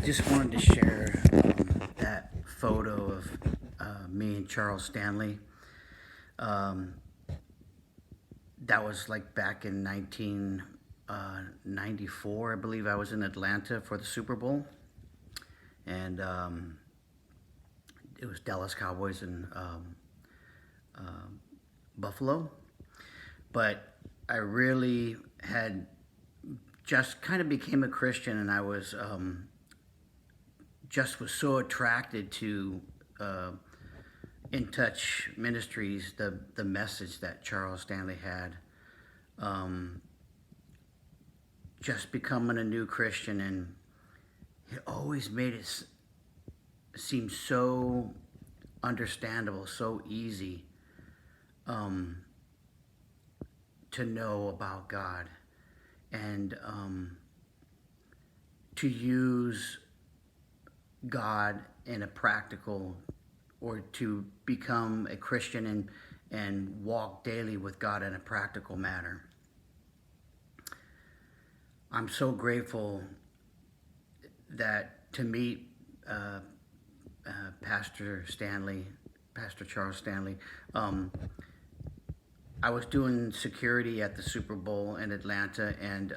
just wanted to share that photo of me and Charles Stanley. Um, that was like back in 1994, I believe. I was in Atlanta for the Super Bowl, and it was Dallas Cowboys and Buffalo. But I really had just kind of became a Christian, and I was just was so attracted to In Touch Ministries, the message that Charles Stanley had. Just becoming a new Christian, and it always made it seem so understandable, so easy to know about God, and to use God in a practical, or to become a Christian and walk daily with God in a practical manner. I'm so grateful that to meet Pastor Charles Stanley. I was doing security at the Super Bowl in Atlanta, and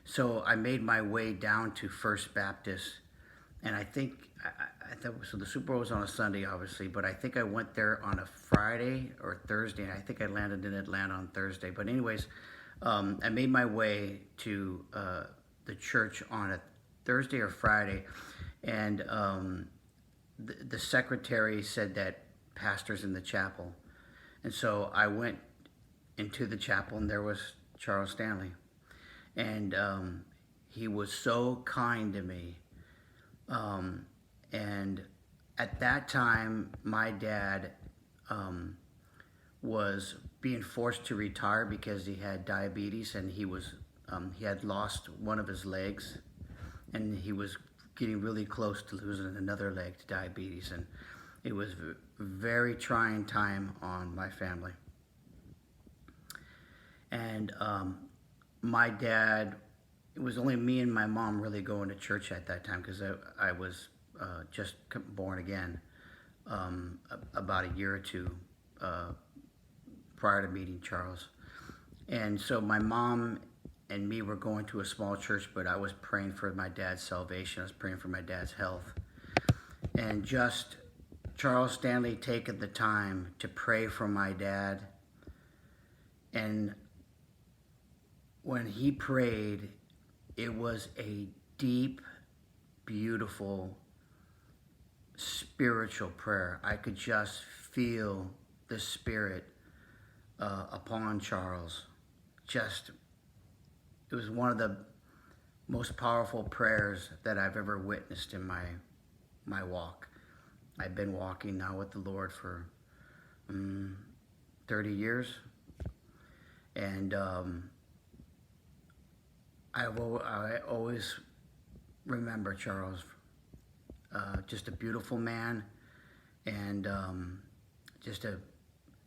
so I made my way down to First Baptist, and I thought so. The Super Bowl was on a Sunday, obviously, but I think I went there on a Friday or Thursday, and I think I landed in Atlanta on Thursday. But anyways, I made my way to the church on a Thursday or Friday, and the secretary said that pastor's in the chapel, and so I went into the chapel, and there was Charles Stanley, and he was so kind to me. And at that time, my dad was being forced to retire because he had diabetes, and he had lost one of his legs, and he was getting really close to losing another leg to diabetes, and it was a very trying time on my family. And my dad, it was only me and my mom really going to church at that time, because I was just born again about a year or two prior to meeting Charles. And so my mom and me were going to a small church, but I was praying for my dad's salvation. I was praying for my dad's health. And just Charles Stanley taking the time to pray for my dad. And when he prayed, it was a deep, beautiful, spiritual prayer. I could just feel the Spirit upon Charles. It was one of the most powerful prayers that I've ever witnessed in my walk. I've been walking now with the Lord for 30 years, and I always remember Charles, just a beautiful man, and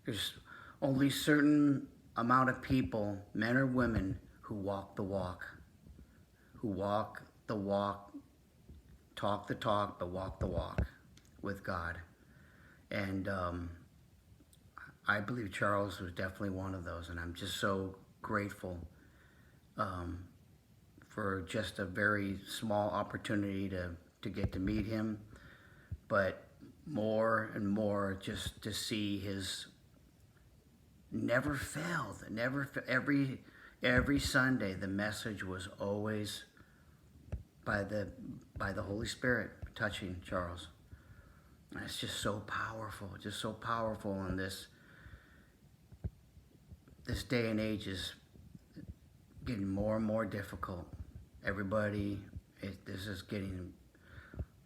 there's only certain amount of people, men or women, who walk the walk, talk the talk, but walk the walk with God. And I believe Charles was definitely one of those, and I'm just so grateful for just a very small opportunity to get to meet him, but more and more just to see his never failed. Every Sunday, the message was always by the Holy Spirit touching Charles. And it's just so powerful. And this day and age is getting more and more difficult. The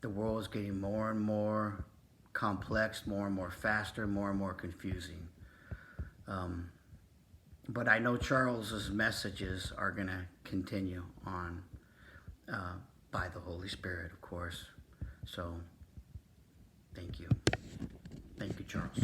world is getting more and more complex, more and more faster, more and more confusing. But I know Charles's messages are going to continue on by the Holy Spirit, of course. So, thank you. Thank you, Charles.